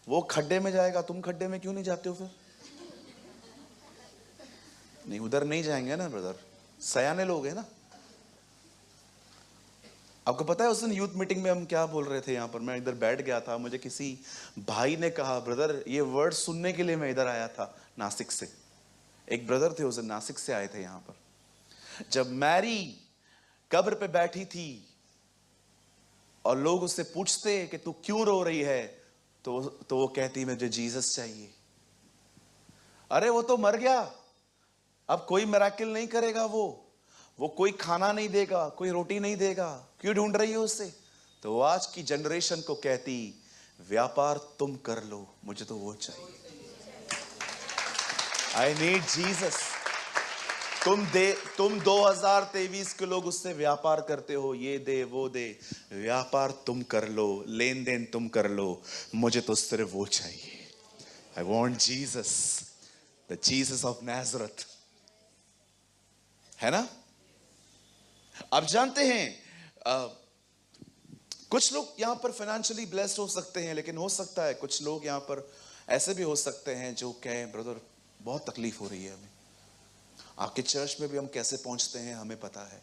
वो खड्डे में जाएगा, तुम खड्डे में क्यों नहीं जाते हो फिर? नहीं, उधर नहीं जाएंगे ना ब्रदर, सयाने लोग हैं ना। आपको पता है उस दिन यूथ मीटिंग में हम क्या बोल रहे थे? यहां पर मैं इधर बैठ गया था, मुझे किसी भाई ने कहा, ब्रदर ये वर्ड सुनने के लिए मैं इधर आया था नासिक से। एक ब्रदर थे उस दिन नासिक से आए थे यहां पर। जब मैरी कब्र पे बैठी थी और लोग उससे पूछते कि तू क्यों रो रही है, तो वो कहती मुझे जीसस चाहिए। अरे वो तो मर गया, अब कोई मिराकिल नहीं करेगा, वो कोई खाना नहीं देगा, कोई रोटी नहीं देगा, क्यों ढूंढ रही हो उससे? तो आज की जनरेशन को कहती व्यापार तुम कर लो, मुझे तो वो चाहिए। I need Jesus. तुम 2023 के लोग उससे व्यापार करते हो, ये दे वो दे। व्यापार तुम कर लो, लेन देन तुम कर लो, मुझे तो सिर्फ वो चाहिए। I want Jesus, the Jesus of Nazareth. है ना? आप जानते हैं कुछ लोग यहां पर फाइनेंशियली ब्लेस्ड हो सकते हैं, लेकिन हो सकता है कुछ लोग यहां पर ऐसे भी हो सकते हैं जो कहें ब्रदर बहुत तकलीफ हो रही है हमें। आपके चर्च में भी हम कैसे पहुंचते हैं हमें पता है।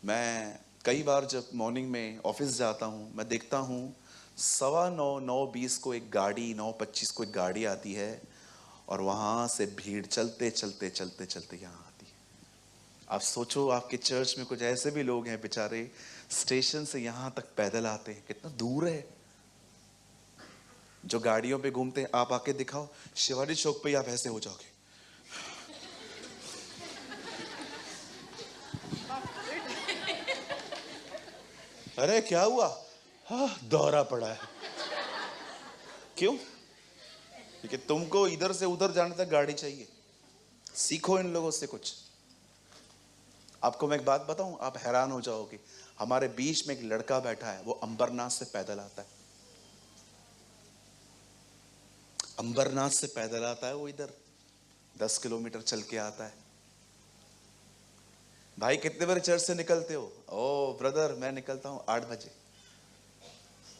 मैं कई बार जब मॉर्निंग में ऑफिस जाता हूं, मैं देखता हूं 9:15 9:20 को एक गाड़ी, 9:25 को एक गाड़ी आती है और वहां से भीड़ चलते चलते चलते चलते यहां आती है। आप सोचो आपके चर्च में कुछ ऐसे भी लोग हैं बेचारे स्टेशन से यहां तक पैदल आते हैं, कितना दूर है। जो गाड़ियों पे घूमते हैं, आप आके दिखाओ शिवाजी चौक पे, आप ऐसे हो जाओगे। अरे क्या हुआ? हाँ, दौरा पड़ा है। क्यों? क्योंकि तुमको इधर से उधर जाने तक गाड़ी चाहिए। सीखो इन लोगों से कुछ। आपको मैं एक बात बताऊं, आप हैरान हो जाओगे। हमारे बीच में एक लड़का बैठा है, वो अंबरनाथ से पैदल आता है। अंबरनाथ से पैदल आता है वो, इधर 10 किलोमीटर चल के आता है। भाई कितने बजे चर्च से निकलते हो? ओ ब्रदर मैं निकलता हूं 8 बजे,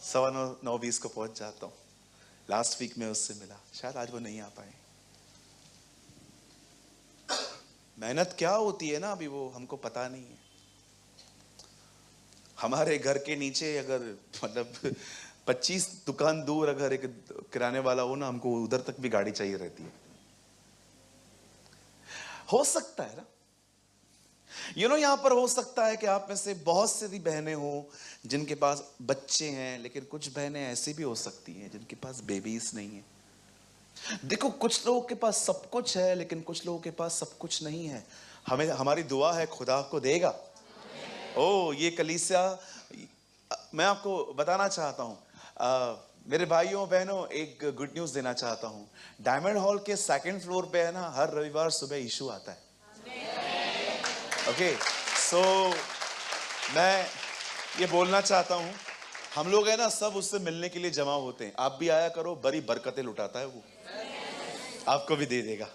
9:15 9:20 को पहुंच जाता हूं। लास्ट वीक में उससे मिला, शायद आज वो नहीं आ पाए। मेहनत क्या होती है ना, अभी वो हमको पता नहीं है। हमारे घर के नीचे अगर मतलब 25 दुकान दूर अगर एक किराने वाला हो ना, हमको उधर तक भी गाड़ी चाहिए रहती है। हो सकता है ना, यहां पर हो सकता है कि आप में से बहुत सी बहनें हो जिनके पास बच्चे हैं, लेकिन कुछ बहनें ऐसी भी हो सकती हैं जिनके पास बेबीज नहीं है। देखो कुछ लोगों के पास सब कुछ है, लेकिन कुछ लोगों के पास सब कुछ नहीं है। हमें हमारी दुआ है खुदा आपको देगा। ओ ये कलीसिया, मैं आपको बताना चाहता हूं, मेरे भाइयों बहनों एक गुड न्यूज देना चाहता हूं। डायमंड हॉल के 2nd फ्लोर पे है ना, हर रविवार सुबह यीशु आता है। ओके, सो मैं ये बोलना चाहता हूं, हम लोग है ना सब उससे मिलने के लिए जमा होते हैं। आप भी आया करो, बड़ी बरकतें लुटाता है वो, आपको भी दे देगा।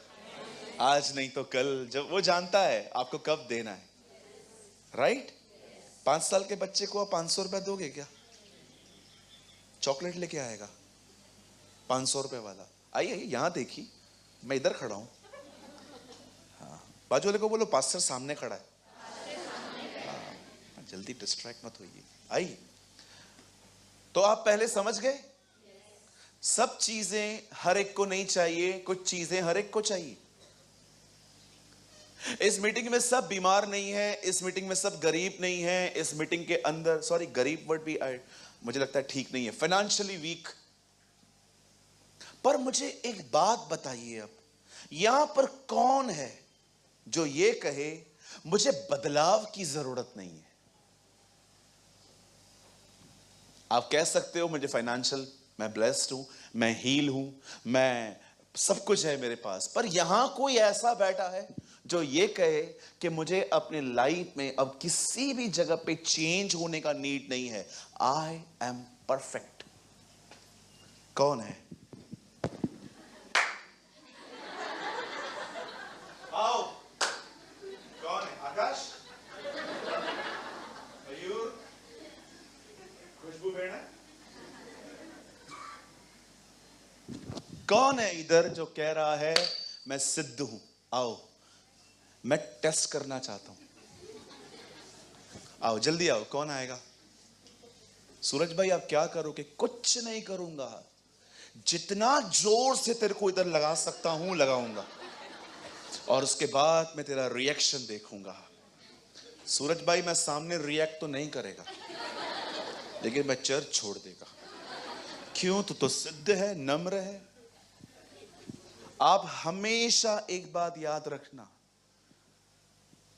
आज नहीं तो कल, जब वो जानता है आपको कब देना है। राइट? 5 साल के बच्चे को आप 500 रुपया दोगे क्या? चॉकलेट लेके आएगा 500 रुपए वाला। आइए यहां देखिए, मैं इधर खड़ा हूं। हाँ, बाजू वाले को बोलो पास्टर सामने खड़ा है। हाँ, जल्दी डिस्ट्रैक्ट मत होइए। आइए, तो आप पहले समझ गए, सब चीजें हर एक को नहीं चाहिए, कुछ चीजें हर एक को चाहिए। इस मीटिंग में सब बीमार नहीं है, इस मीटिंग में सब गरीब नहीं है, इस मीटिंग के अंदर, सॉरी गरीब वर्ड भी मुझे लगता है ठीक नहीं है, फाइनेंशियली वीक। पर मुझे एक बात बताइए, अब यहां पर कौन है जो ये कहे मुझे बदलाव की जरूरत नहीं है? आप कह सकते हो मुझे फाइनेंशियल, मैं ब्लेस्ड हूं, मैं हील हूं, मैं सब कुछ है मेरे पास, पर यहां कोई ऐसा बैठा है जो ये कहे कि मुझे अपने लाइफ में अब किसी भी जगह पे चेंज होने का नीड नहीं है, आई एम परफेक्ट? कौन है? आओ, कौन है? आकाश, मयूर, खुशबू बेड़ा, कौन है इधर जो कह रहा है मैं सिद्ध हूं? आओ, मैं टेस्ट करना चाहता हूं। आओ जल्दी आओ, कौन आएगा? सूरज भाई आप क्या करोगे? कुछ नहीं करूंगा, जितना जोर से तेरे को इधर लगा सकता हूं लगाऊंगा, और उसके बाद मैं तेरा रिएक्शन देखूंगा। सूरज भाई मैं सामने रिएक्ट तो नहीं करेगा, लेकिन मैं चर्च छोड़ देगा। क्यों? तो सिद्ध है, नम्र है। आप हमेशा एक बात याद रखना,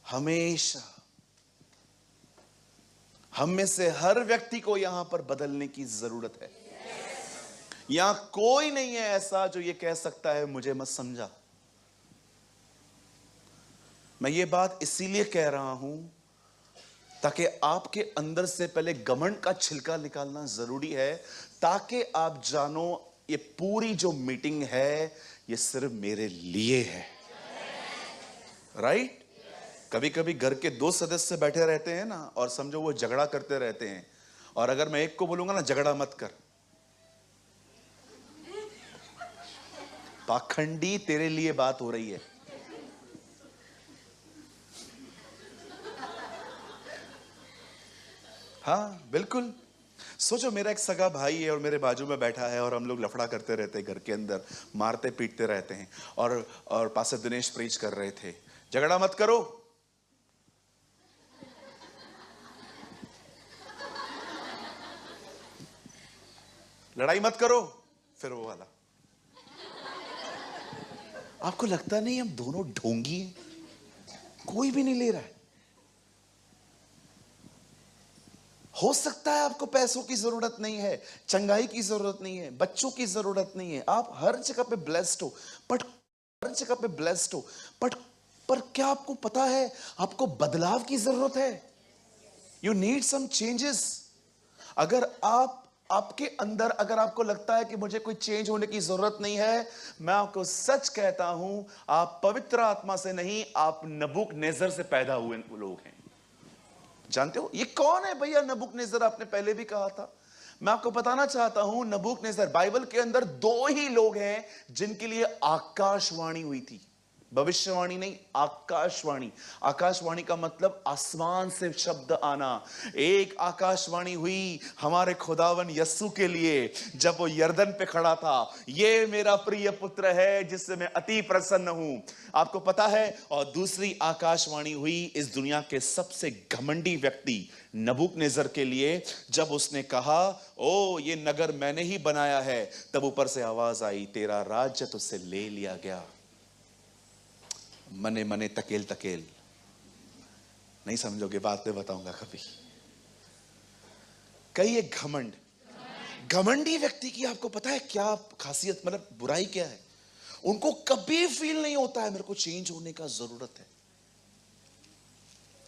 हमेशा हम में से हर व्यक्ति को यहां पर बदलने की जरूरत है। यहां कोई नहीं है ऐसा जो ये कह सकता है मुझे मत समझा। मैं ये बात इसीलिए कह रहा हूं ताकि आपके अंदर से पहले घमंड का छिलका निकालना जरूरी है, ताकि आप जानो ये पूरी जो मीटिंग है ये सिर्फ मेरे लिए है। राइट? कभी कभी घर के दो सदस्य बैठे रहते हैं ना, और समझो वो झगड़ा करते रहते हैं, और अगर मैं एक को बोलूंगा ना झगड़ा मत कर, पाखंडी तेरे लिए बात हो रही है। हाँ बिल्कुल। सोचो मेरा एक सगा भाई है और मेरे बाजू में बैठा है, और हम लोग लफड़ा करते रहते हैं घर के अंदर, मारते पीटते रहते हैं, और पास्टर दिनेश प्रीच कर रहे थे झगड़ा मत करो। लड़ाई मत करो, फिर वो वाला। आपको लगता नहीं हम दोनों ढोंगी हैं? कोई भी नहीं ले रहा है। हो सकता है आपको पैसों की जरूरत नहीं है, चंगाई की जरूरत नहीं है, बच्चों की जरूरत नहीं है, आप हर जगह पे ब्लेस्ड हो, बट हर जगह पे ब्लेस्ड हो, बट पर क्या आपको पता है आपको बदलाव की जरूरत है? You need some changes. अगर आपके अंदर अगर आपको लगता है कि मुझे कोई चेंज होने की जरूरत नहीं है, मैं आपको सच कहता हूं, आप पवित्र आत्मा से नहीं, आप नबूकदनेस्सर से पैदा हुए लोग हैं। जानते हो ये कौन है भैया नबूकदनेस्सर? आपने पहले भी कहा था। मैं आपको बताना चाहता हूं, नबूकदनेस्सर, बाइबल के अंदर दो ही लोग हैं जिनके लिए आकाशवाणी हुई थी। भविष्यवाणी नहीं, आकाशवाणी। आकाशवाणी का मतलब आसमान से शब्द आना। एक आकाशवाणी हुई हमारे खुदावन यस्सु के लिए जब वो यरदन पे खड़ा था, ये मेरा प्रिय पुत्र है जिससे मैं अति प्रसन्न हूं। आपको पता है? और दूसरी आकाशवाणी हुई इस दुनिया के सबसे घमंडी व्यक्ति नबूकदनेस्सर के लिए, जब उसने कहा ओ ये नगर मैंने ही बनाया है, तब ऊपर से आवाज आई तेरा राज्य तुझसे ले लिया गया। मने मने तकेल तकेल। नहीं समझोगे, बात में बताऊंगा कभी। कई एक घमंडी व्यक्ति की आपको पता है क्या खासियत, मतलब बुराई क्या है? उनको कभी फील नहीं होता है मेरे को चेंज होने का जरूरत है,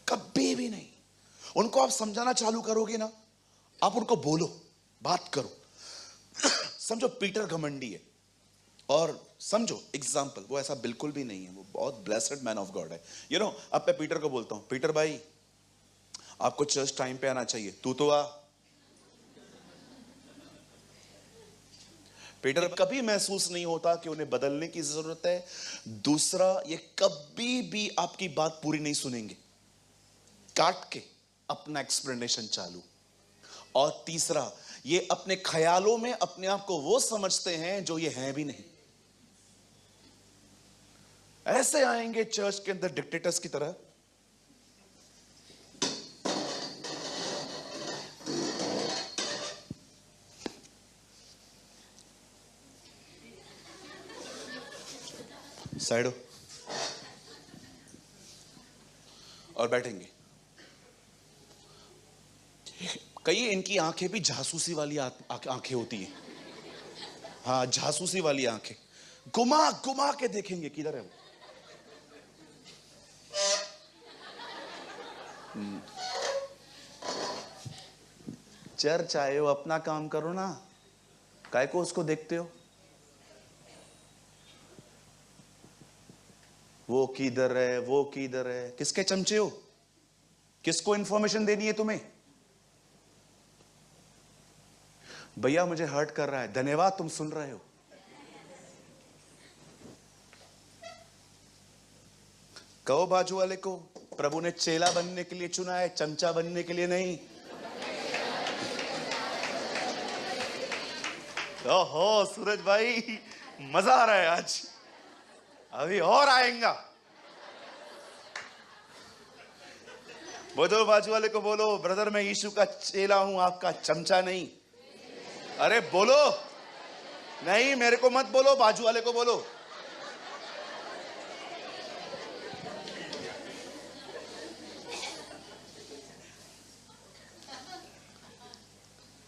कभी भी नहीं। उनको आप समझाना चालू करोगे ना, आप उनको बोलो, बात करो। समझो पीटर घमंडी है, और समझो एग्जाम्पल वो ऐसा बिल्कुल भी नहीं है, वो बहुत ब्लेस्ड मैन ऑफ गॉड है। यू नो, अब मैं पीटर को बोलता हूं, पीटर भाई आपको चर्च टाइम पे आना चाहिए, तू तो आ। पीटर कभी महसूस नहीं होता कि उन्हें बदलने की जरूरत है। दूसरा, ये कभी भी आपकी बात पूरी नहीं सुनेंगे, काट के अपना एक्सप्लेनेशन चालू। और तीसरा, ये अपने ख्यालों में अपने आप को वो समझते हैं जो ये हैं भी नहीं। ऐसे आएंगे चर्च के अंदर डिक्टेटर्स की तरह। साइड हो और बैठेंगे। कई इनकी आंखें भी जासूसी वाली आंखें होती हैं। हाँ, जासूसी वाली आंखें, घुमा घुमा के देखेंगे किधर है वो। चर्च आए हो, अपना काम करो ना, काय को उसको देखते हो? वो किधर है, वो किधर है? किसके चमचे हो? किसको इंफॉर्मेशन देनी है तुम्हें? भैया मुझे हर्ट कर रहा है, धन्यवाद तुम सुन रहे हो। कहो बाजू वाले को, प्रभु ने चेला बनने के लिए चुना है, चमचा बनने के लिए नहीं। ओहो सूरज भाई, मजा आ रहा है आज, अभी और आएगा। बोलो बाजू वाले को, बोलो ब्रदर मैं यीशु का चेला हूं, आपका चमचा नहीं। अरे बोलो, नहीं मेरे को मत बोलो, बाजू वाले को बोलो।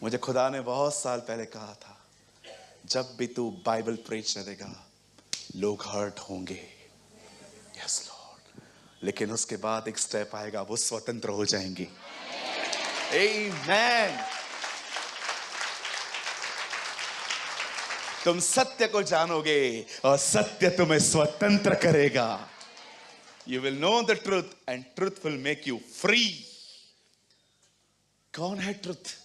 मुझे खुदा ने बहुत साल पहले कहा था, जब भी तू बाइबल प्रीच करेगा लोग हर्ट होंगे। यस लॉर्ड, लेकिन उसके बाद एक स्टेप आएगा, वो स्वतंत्र हो जाएंगे। आमीन। तुम सत्य को जानोगे और सत्य तुम्हें स्वतंत्र करेगा। You will know the truth and truth will make you free. कौन है ट्रूथ?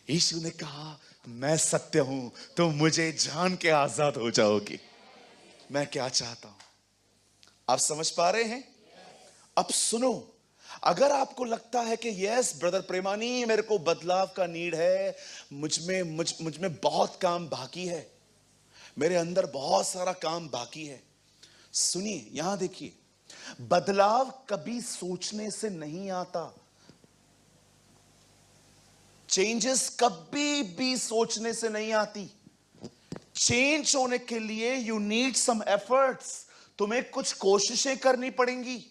यीशु ने कहा मैं सत्य हूं, तुम मुझे जान के आजाद हो जाओगे। मैं क्या चाहता हूं, आप समझ पा रहे हैं? अब सुनो, अगर आपको लगता है कि यस ब्रदर प्रेमानी मेरे को बदलाव का नीड है, मुझ में बहुत काम बाकी है, मेरे अंदर बहुत सारा काम बाकी है, सुनिए यहां देखिए, बदलाव कभी सोचने से नहीं आता। चेंजेस कभी भी सोचने से नहीं आती। चेंज होने के लिए यू नीड सम एफर्ट्स, तुम्हें कुछ कोशिशें करनी पड़ेंगी।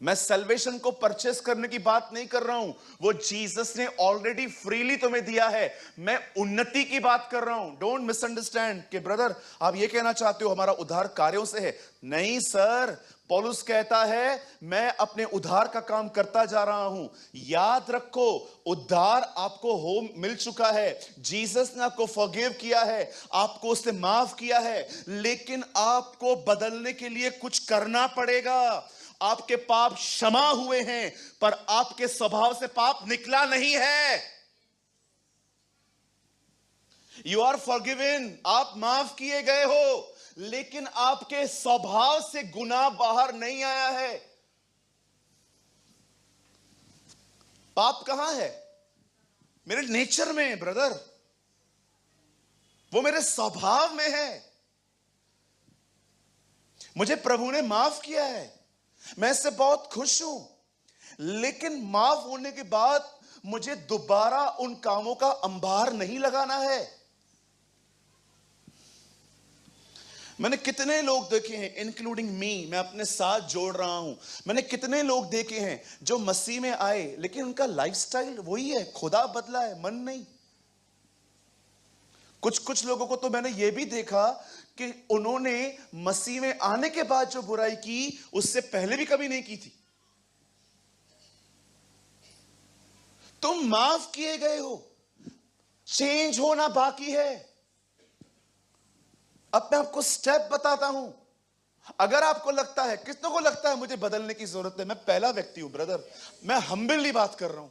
मैं सल्वेशन को परचेस करने की बात नहीं कर रहा हूं, वो जीसस ने ऑलरेडी फ्रीली तुम्हें दिया है। मैं उन्नति की बात कर रहा हूं। डोंट मिसअंडरस्टैंड कि ब्रदर आप ये कहना चाहते हो हमारा उद्धार कार्यों से है। नहीं सर, पौलुस कहता है मैं अपने उद्धार का काम करता जा रहा हूं। याद रखो, उद्धार आपको हो मिल चुका है, जीसस ने आपको फॉरगिव किया है, आपको उसने माफ किया है, लेकिन आपको बदलने के लिए कुछ करना पड़ेगा। आपके पाप क्षमा हुए हैं, पर आपके स्वभाव से पाप निकला नहीं है। यू आर फॉरगिवन, आप माफ किए गए हो, लेकिन आपके स्वभाव से गुनाह बाहर नहीं आया है। पाप कहां है? मेरे नेचर में है ब्रदर, वो मेरे स्वभाव में है। मुझे प्रभु ने माफ किया है, मैं इससे बहुत खुश हूं, लेकिन माफ होने के बाद मुझे दोबारा उन कामों का अंबार नहीं लगाना है। मैंने कितने लोग देखे हैं, इंक्लूडिंग मी, मैं अपने साथ जोड़ रहा हूं, मैंने कितने लोग देखे हैं जो मसीह में आए लेकिन उनका लाइफस्टाइल वही है, खुदा बदला है, मन नहीं। कुछ लोगों को तो मैंने यह भी देखा कि उन्होंने मसीह में आने के बाद जो बुराई की उससे पहले भी कभी नहीं की थी। तुम माफ किए गए हो, चेंज होना बाकी है। अब मैं आपको स्टेप बताता हूं। अगर आपको लगता है, कितनों को लगता है मुझे बदलने की जरूरत है, मैं पहला व्यक्ति हूं ब्रदर, मैं हम्बली बात कर रहा हूं।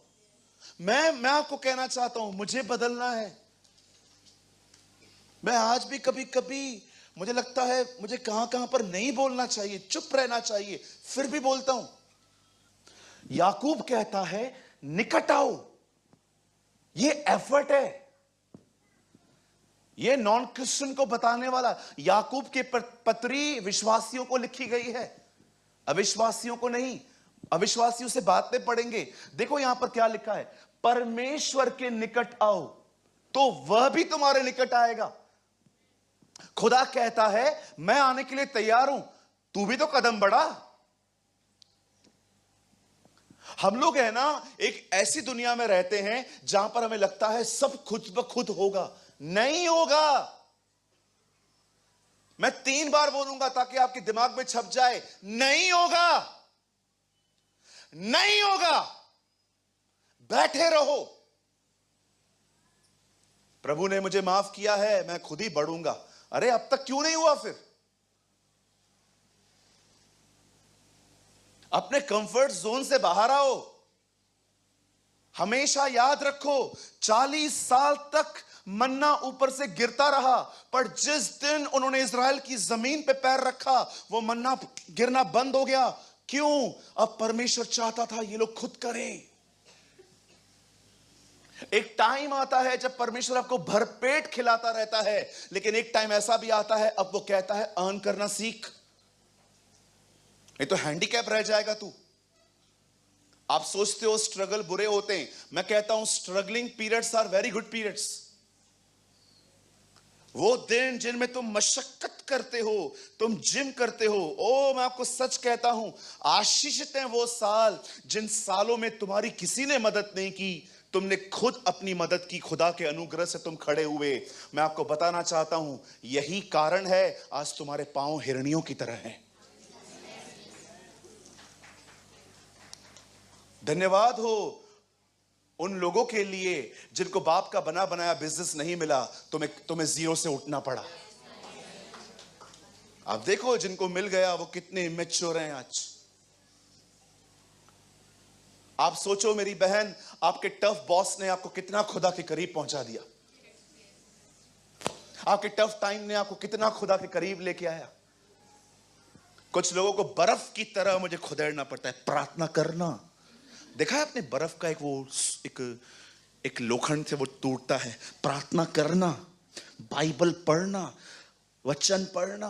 मैं आपको कहना चाहता हूं मुझे बदलना है। मैं आज भी कभी कभी मुझे लगता है मुझे कहां कहां पर नहीं बोलना चाहिए, चुप रहना चाहिए, फिर भी बोलता हूं। याकूब कहता है निकट आओ, ये एफर्ट है, ये नॉन क्रिश्चियन को बताने वाला। याकूब के पत्री विश्वासियों को लिखी गई है, अविश्वासियों को नहीं। अविश्वासियों से बातें पढ़ेंगे। देखो यहां पर क्या लिखा है, परमेश्वर के निकट आओ तो वह भी तुम्हारे निकट आएगा। खुदा कहता है मैं आने के लिए तैयार हूं, तू भी तो कदम बढ़ा। हम लोग है ना एक ऐसी दुनिया में रहते हैं जहां पर हमें लगता है सब खुद ब खुद होगा। नहीं होगा। मैं 3 बार बोलूंगा ताकि आपके दिमाग में छप जाए, नहीं होगा, नहीं होगा। बैठे रहो, प्रभु ने मुझे माफ किया है, मैं खुद ही बढ़ूंगा। अरे अब तक क्यों नहीं हुआ? फिर अपने कंफर्ट जोन से बाहर आओ। हमेशा याद रखो, 40 साल तक मन्ना ऊपर से गिरता रहा, पर जिस दिन उन्होंने इज़राइल की जमीन पे पैर रखा, वो मन्ना गिरना बंद हो गया। क्यों? अब परमेश्वर चाहता था ये लोग खुद करें। एक टाइम आता है जब परमेश्वर आपको भरपेट खिलाता रहता है, लेकिन एक टाइम ऐसा भी आता है, अब वो कहता है अर्न करना सीख, नहीं तो हैंडीकैप रह जाएगा तू। आप सोचते हो स्ट्रगल बुरे होते हैं, मैं कहता हूं struggling periods are very good periods. वो दिन जिनमें तुम मशक्कत करते हो, तुम जिम करते हो, ओ मैं आपको सच कहता हूं, आशीषित हैं वो साल जिन सालों में तुम्हारी किसी ने मदद नहीं की, तुमने खुद अपनी मदद की, खुदा के अनुग्रह से तुम खड़े हुए। मैं आपको बताना चाहता हूं, यही कारण है आज तुम्हारे पांव हिरणियों की तरह हैं। धन्यवाद हो उन लोगों के लिए जिनको बाप का बना बनाया बिजनेस नहीं मिला, तुम्हें जीरो से उठना पड़ा। आप देखो जिनको मिल गया वो कितने इमेच्योर हैं आज। आप सोचो मेरी बहन, आपके टफ बॉस ने आपको कितना खुदा के करीब पहुंचा दिया। आपके टफ टाइम ने आपको कितना खुदा के करीब लेके आया। कुछ लोगों को बर्फ की तरह मुझे खुदेड़ना पड़ता है, प्रार्थना करना। देखा है आपने बर्फ का एक लोखंड से वो टूटता है, प्रार्थना करना, बाइबल पढ़ना, वचन पढ़ना,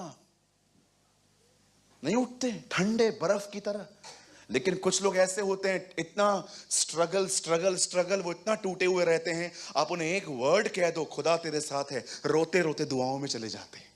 नहीं उठते ठंडे बर्फ की तरह। लेकिन कुछ लोग ऐसे होते हैं, इतना स्ट्रगल स्ट्रगल स्ट्रगल, वो इतना टूटे हुए रहते हैं, आप उन्हें एक वर्ड कह दो खुदा तेरे साथ है, रोते रोते दुआओं में चले जाते हैं।